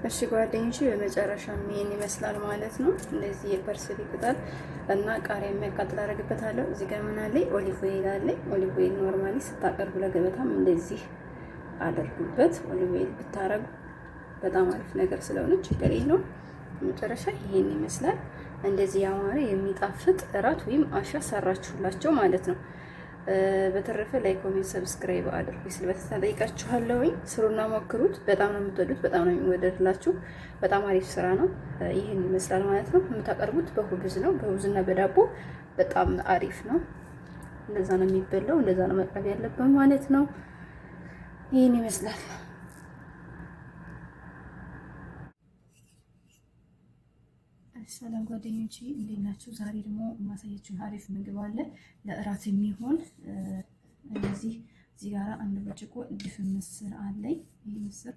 እሺ ጓደኞቼ በመጨረሻም ይሄን ይመስላል ማለት ነው። እንደዚህ የፐርስሊ ቅጠል እና ቃሪያ የሚያቃጥል አደርግበታለሁ። እዚህ ጋር ምን አለኝ? ኦሊቭ ኦይል አለኝ። ኦሊቭ ኦይል ኖርማሊ ስታቀርቡ ለገበታም እንደዚህ አድርጉበት። ኦሊቭ ኦይል ብታረጉ በጣም አሪፍ ነገር ስለሆነ ችግር የለውም። በመጨረሻ ይሄን ይመስላል። እንደዚህ ያማረ የሚጣፍጥ እራት ወይም አሻ ሰራችሁላቸው ማለት ነው። በተረፈ ላይክ፣ ኮሜንት፣ ሰብስክራይብ አድርጉ። ስለበተታ ጠይቃችኋለሁ። ስሩና ሞክሩት። በጣም ነው የምትወዱት፣ በጣም ነው የሚወደድላችሁ። በጣም አሪፍ ስራ ነው። ይሄን ይመስላል ማለት ነው። የምታቀርቡት በሁብዝ ነው። በሁብዝና በዳቦ በጣም አሪፍ ነው። እንደዛ ነው የሚበላው፣ እንደዛ ነው መቅረብ ያለበት ማለት ነው። ይሄን ይመስላል። ሰላም ጓደኞቼ እንዴት ናችሁ? ዛሬ ደግሞ የማሳያችሁ አሪፍ ምግብ አለ ለእራት የሚሆን እዚህ ጋር አንድ ብርጭቆ ድፍን ምስር አለኝ። ይህ ምስር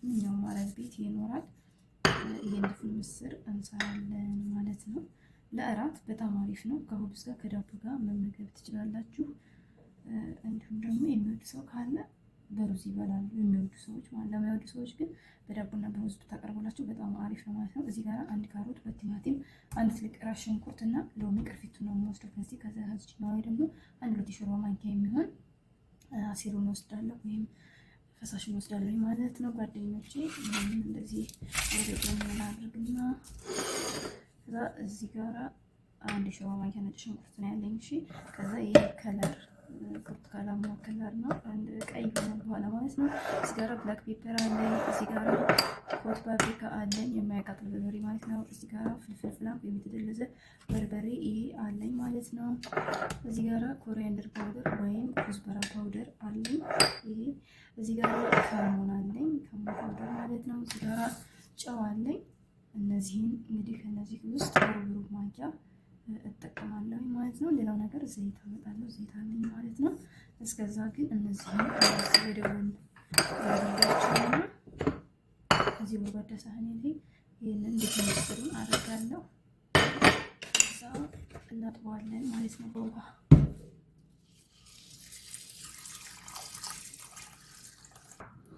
ምንኛውም አረብ ቤት ይኖራል። ይሄን ድፍን ምስር እንሰራለን ማለት ነው። ለእራት በጣም አሪፍ ነው። ከሁብዝ ጋር ከዳቦ ጋር መመገብ ትችላላችሁ። እንዲሁም ደግሞ የሚወድ ሰው ካለ በሩዝ ይበላሉ። የሚወዱ ሰዎች ማለት ለማይወዱ ሰዎች ግን በዳቦና በሩዝ ብታቀርቡላችሁ በጣም አሪፍ ነው ማለት ነው። እዚህ ጋር አንድ ካሮት፣ ሁለት ቲማቲም፣ አንድ ትልቅ ራስ ሽንኩርትና ሎሚ ቅርፊቱ ነው የምወስደው። ከዚህ ከዛች ነው ደግሞ አንድ ሁለት የሾርባ ማንኪያ የሚሆን አሲሩን ወስዳለሁ ወይም ፈሳሹን ወስዳለሁ ማለት ነው። ጓደኞቼ እንደዚህ ወደኛ አድርግና ከዛ እዚህ ጋር አንድ የሾርባ ማንኪያ ነጭ ሽንኩርት ነው ያለኝ። እሺ ከዛ ይሄ ከለር ብርቱካናማ ከለር ነው። አንድ ቀይ ሆነ በኋላ ማለት ነው። እዚህ ጋር ብላክ ፔፐር አለኝ። እዚህ ጋር ኮት ፓፕሪካ አለኝ፣ የማያቃጥል በርበሬ ማለት ነው። እዚህ ጋር ፍልፍል ፍላግ የተደለዘ በርበሬ ይሄ አለኝ ማለት ነው። እዚህ ጋር ኮሪያንደር ፓውደር ወይም ኩዝበራ ፓውደር አለኝ። ይሄ እዚህ ጋር ከሞን አለኝ፣ ከሞን ፓውደር ማለት ነው። እዚህ ጋር ጨው አለኝ። እነዚህን እንግዲህ ከነዚህ ውስጥ ሩብ ማንኪያ እጠቀማለሁ ማለት ነው። ሌላው ነገር ዘይት አመጣለሁ፣ ዘይት አለኝ ማለት ነው። እስከዛ ግን እነዚህን ወደውን አድርጋችሁና እዚህ ወደ ሳህኔ ላይ ይሄንን እንዲመስሉን አደርጋለሁ። ከዛ እናጥበዋለን ማለት ነው በውሃ።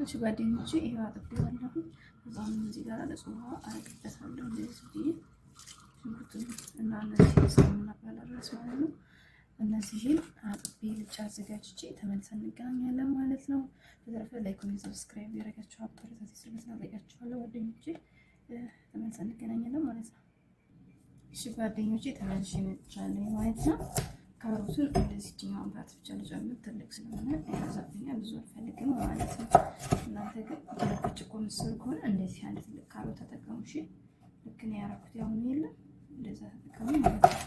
እሺ ጓደኞቼ ይሄው አጥቤዋለሁ። ከዛም እዚህ ጋር ለጽዋ አረግበታለሁ እንደዚህ ሽንኩርቱን እና እነዚህ ስለምናቀላረስ ማለት ነው። እነዚህን አጥቤ ልጫ አዘጋጅቼ ተመልሰን እንገናኛለን ማለት ነው። በተረፈ ላይክ፣ ኮሜንት፣ ሰብስክራይብ ያደረጋችሁ አበረታቱ ስለተናገራችኋለሁ ጓደኞቼ። ተመልሰን እንገናኛለን ማለት ነው። እሺ ጓደኞቼ ተመልሼ መጥቻለሁ ማለት ነው። ካሮቱን እንደዚህ ዲማን ፓርት ብቻ ልጨምር፣ ትልቅ ስለሆነ ያዛብኛል፣ ብዙ አልፈልግም ማለት ነው። እናንተ ግን ብርጭቆ ምስር ከሆነ እንደዚህ አንድ ትልቅ ካሮት ተጠቀሙ። እሺ ልክ ነው ያደረኩት ያሁን የለም እንደዛ ተጠቀሙ ማለት ነው።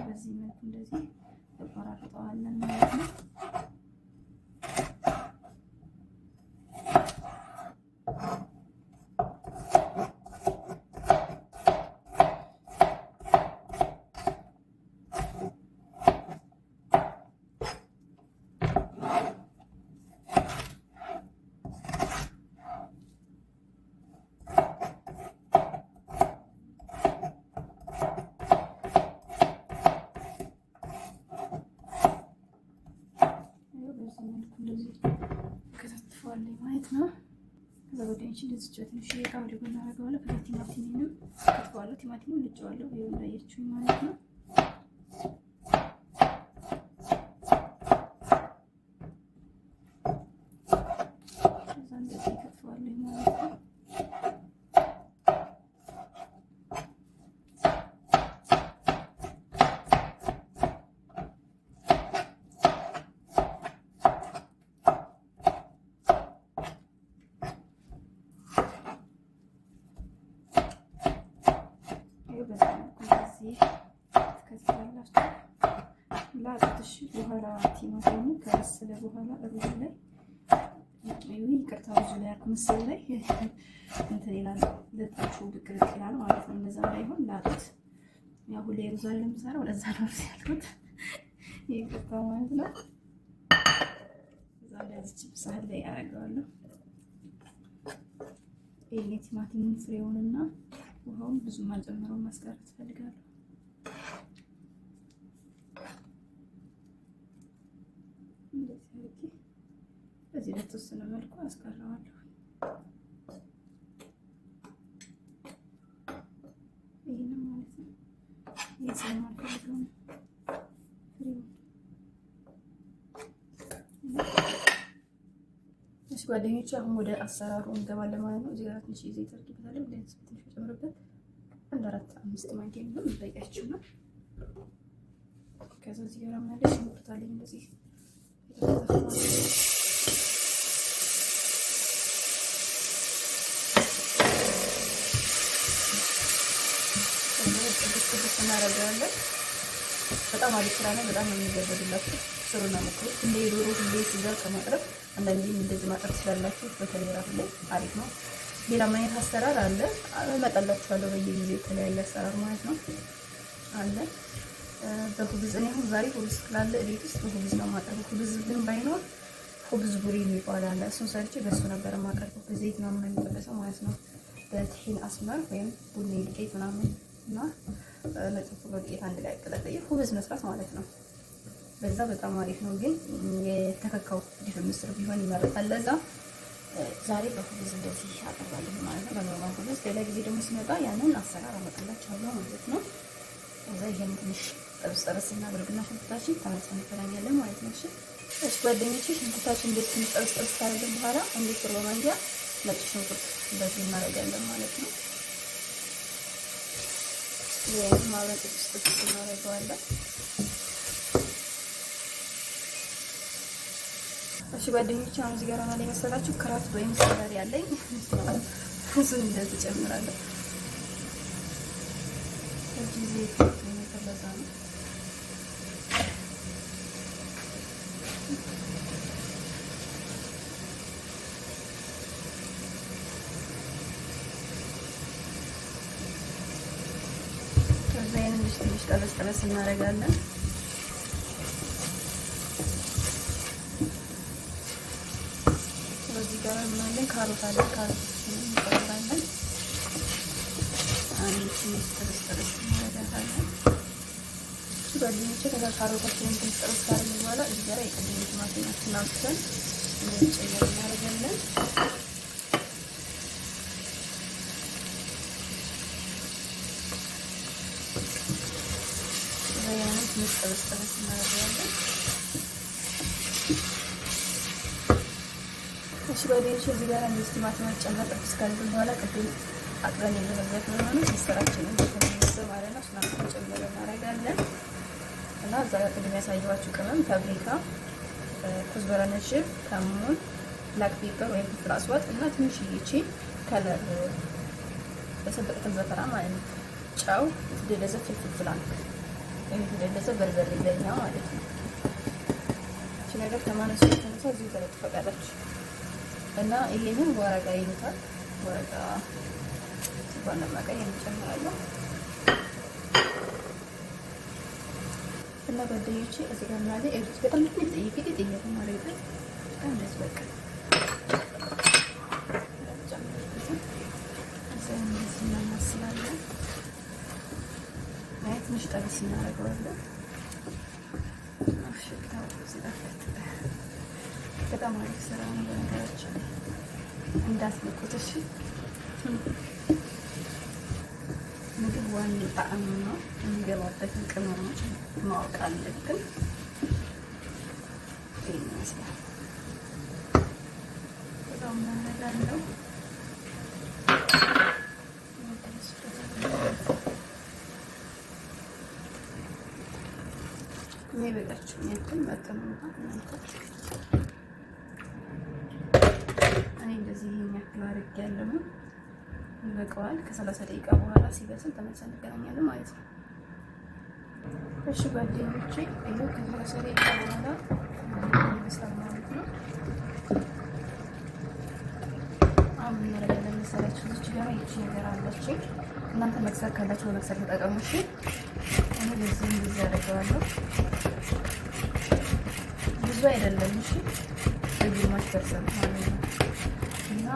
በዚህ መልኩ እንደዚህ ተቆራርጠዋለን ማለት ነው። ከታትፈዋለሁ ማለት ነው። ከዛ ወዲያንቺ እንደዚህ ትንሽ እቃ ወደ ጎን አደርገዋለሁ። ከዛ ቲማቲሙንም ከትፈዋለሁ። ቲማቲሙን ልጬዋለሁ ይኸው እንዳያችሁኝ ማለት ነው። ከዛ እንደዚህ ከትፈዋለሁ ማለት ነው። ላጥሽ በኋላ ቲማቲሙ ከበሰለ በኋላ ሩዝ ላይ ይቅርታ፣ ሩዝ ላይ ያልኩ ምስል ላይ እንትን ይላል፣ ልጣቹ ብቅ ብቅ ይላል ማለት ነው። እንደዛ እንዳይሆን ላጡት። ያው ሁሌ ሩዝ ላይ ለምሰራው ለዛ ነው ሩዝ ያልኩት፣ ይቅርታ ማለት ነው። እዛ እንደዚህ ሳህን ላይ ያደርገዋለሁ። ይሄ ቲማቲም ፍሬውንና ውሃውን ብዙም አልጨምረውም፣ ማስቀረት እፈልጋለሁ። በዚህ በተወሰነ መልኩ አስቀረዋለሁ። ይሄንን ማለት ነው። ይሄ ስለማልፈልገው ነው። እሺ ጓደኞቼ አሁን ወደ አሰራሩ እንገባለን ማለት ነው። እዚህ ጋር ትንሽ ዘይት አድርጌበታለሁ። እንደዚህ ትንሽ ጨምርበት። አንድ 4-5 ማንኪያ ነው የምጠይቃችሁ ነው። ከዛ እዚህ ጋር ማለት ሽንኩርት አለኝ እንደዚህ እናደርጋለን። በጣም አሪፍ ስራ ነው። በጣም ነው የሚገበድላችሁ። ስሩና ሞክሩት። እንደ ዶሮ ሁሌ ስጋ ከማቅረብ አንዳንዴም እንደዚህ ማቅረብ ትችላላችሁ። በተለይ ራሱ ላይ አሪፍ ነው። ሌላ ማየት አሰራር አለ እመጣላችኋለሁ። በየጊዜው የተለያየ አሰራር ማለት ነው አለ። በሁብዝ እኔ አሁን ዛሬ ሁብዝ ስላለ ቤት ውስጥ በሁብዝ ነው የማቀርበው። ሁብዝ ግን ባይኖር ሁብዝ ቡሪ የሚባል አለ። እሱን ሰርቼ በሱ ነበር የማቀርበው። በዘይት ምናምን የሚጠበሰው ማለት ነው። በትሂን አስመር ወይም ቡኒ ዱቄት ምናምን እና ነጭ ዱቄት አንድ ላይ አቀላቅዬ ሁብዝ መስራት ማለት ነው። በዛ በጣም አሪፍ ነው። ግን የተከካው ድፍን ምስር ቢሆን ይመረጣል። ለዛ ዛሬ በሁብዝ እንደዚህ አቀርባለሁ ማለት ነው። በኖርማል ሁብዝ። ሌላ ጊዜ ደግሞ ሲመጣ ያንን አሰራር አመጣላችኋለሁ ማለት ነው። እዛ ይሄን ትንሽ ጠብስ እናድርግና ሽንኩርታችን ተመልሰን እንገናኛለን ማለት ነው። እሺ ጓደኞቼ ሽንኩርታችን እንደዚህ ትንሽ ጠብስ ካደረግን በኋላ አንድ ሾርባ ማንኪያ ነጭ ሽንኩርት እንደዚህ እናደርጋለን ማለት ነው። ይሄን ማብረን ጥብስ እናደርገዋለን። እሺ ጓደኞቼ አሁን እዚህ ጋር ማለት መሰላችሁ ክራት ወይም ሰለሪ ያለኝ እሱን እንደዚህ ጨምራለሁ። እዚህ ዘይት የሚፈለጋ ነው። ከዛ ይሄንን ትንሽ ጠበስ እናደርጋለን። እዚህ ጋር ምናምን ካሮት አለ። ካሮት እንጨምራለን። አንድ ትንሽ ጠበስ እናደርጋለን። ጓደኞቼ ከዛ ካሮታችንን ትንሽ ጠበስ ካደረግን በኋላ እዚህ ጋር የቀደሙ ቲማቲማችንን አውጥተን እንጨምር እናደርጋለን። ያንን ትንሽ ጠበስ እናደርጋለን። እሺ ጓደኞቼ እዚህ ጋር አንድ ቲማቲም ጨምረን ጠብስ ካደረግን በኋላ ቅድም አጥበን የዘረዘርነው ነው ምስራችንን እንደዚህ ማለት ነው። ስናምን ጨምረን እናደርጋለን እና እዛ ጋር ቅድም ያሳየኋችሁ ቅመም ፓፕሪካ፣ ኩዝበራ፣ ነጭ ከሙን፣ ብላክ ፔፐር ወይም ፍልፍል አስዋጥ እና ትንሽዬ ቺሊ ከለር በሰበቀተን ዘፈራ ማለት ነው። ጨው፣ የተደለዘ ፍልፍል ፍላንክ ወይም የተደለዘ በርበሬ ለኛ ማለት ነው። እቺ ነገር ከማነሱ የተነሳ እዚሁ ተለጥፈቃለች እና ይሄንን ወረቃ ይሉታል። ወረቃ ሲባል ለማቀይ እንጨምራለሁ እና ጓደኞቼ እዚህ ጋር ማለት እዚህ በጣም ጥቂት ማለት ነው። እንደዚህ በቃ ትንሽ ጠብስ እናደርገዋለን። በጣም አሪፍ ስራ ነው። በነገራችን እንዳትነቁት እሺ። ምግብ ዋና ጣዕም ነው። የሚገባበትን ቅመሞች ማወቅ አለብን። ይመስላል በጣም እናደርጋለሁ። የሚበቃችሁን ያክል መጠኑ እኔ እንደዚህ ይሄን ያክል አድርጌያለሁ። ይበቃዋል። ከ30 ደቂቃ በኋላ ሲበስል ተመልሰን እንገናኛለን ማለት ነው። እሺ ጓደኞቼ ይኸው ከ30 ደቂቃ በኋላ ይበስላል ማለት ነው። አሁን ምን እናደርጋለን መሰላችሁ? እዚህ ጋር ይቺ ነገር አለች። እናንተ መክሰር ካላችሁ በመክሰር ተጠቀሙ። እሺ እኔ በዚህ እንደዚህ አደርገዋለሁ። ብዙ አይደለም። እሺ በግማሽ ፐርሰንት ማለት ነው። እና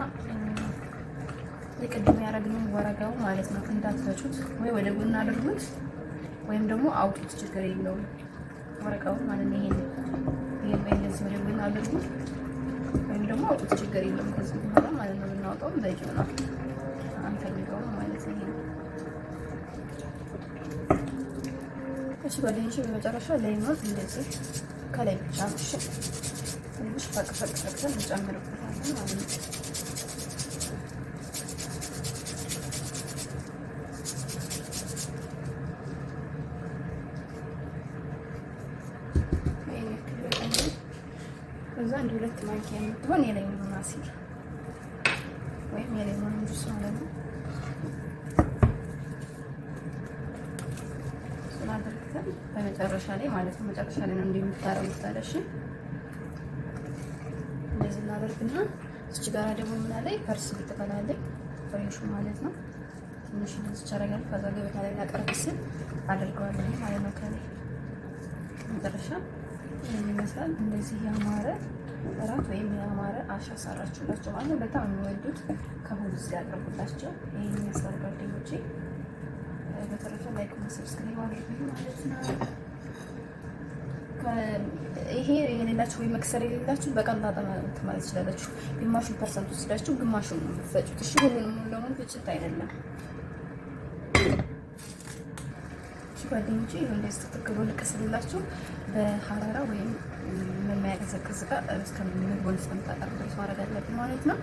የቅድም ያደረግነውን ወረጋው ማለት ነው እንዳትፈጩት፣ ወይ ወደ ጎን አድርጉት ወይም ደግሞ አውጡት፣ ችግር የለውም። ወረጋው ማለት ነው። ይሄን እንደዚህ ወደ ጎን አድርጉ፣ ወይም ደግሞ አውጡት፣ ችግር የለም። ከዚህ በኋላ ማለት ነው ብናወጣውም በቂው ነው፣ አንፈልገውም ማለት ነው። እሺ ጓደኞቼ፣ በመጨረሻ ላይሞት እንደዚህ ከላይ ብቻ ነው። እሺ ትንሽ ፈቅ እንጨምርበታለን ማለት ነው። ከዛ አንድ 2 ማንኪያ የምትሆን የሌሞን አሲድ ወይም የሌሞን ጁስ ማለት ነው አድርገን በመጨረሻ ላይ ማለት ነው። መጨረሻ ላይ ነው እንደምታረጉት ታለሽ እንደዚህ እናደርግና እዚህ ጋር ደግሞ ምን አለ ፐርስ ብትቀላለኝ ፍሬሹ ማለት ነው። ትንሽ እንደዚህ ቻረጋል። ከዛ ገበታ ላይ እናቀርብስን አድርገዋለሁ ማለት ነው። ከላይ መጨረሻ ይመስላል እንደዚህ ያማረ እራት ወይም ያማረ አሻ ሰራችሁላችሁ ማለት ነው። በጣም የሚወዱት ከሁሉስ ጋር አቅርቡላቸው። ይሄን ይመስላል ጓደኞቼ። በተረፈ ላይክ እና ሰብስክራይብ አድርጉ ማለት ነው። ይሄ የሌላችሁ ወይ መክሰር የሌላችሁ በቀላጣ ማለት ትችላላችሁ። ግማሹን ፐርሰንት ወስዳችሁ ግማሹን ነው የምትፈጩት። እሺ ሁሉንም ሙሉ ለሙሉ ፍጭት አይደለም። ጓደኞቼ እንደዚህ ተከክሎ ልቀስልላችሁ በሐራራ ወይም የማያቀዘቅዝ ዕቃ እስከምንሆን እስከምታቀርቡ ድረስ ማድረግ አለብን ማለት ነው።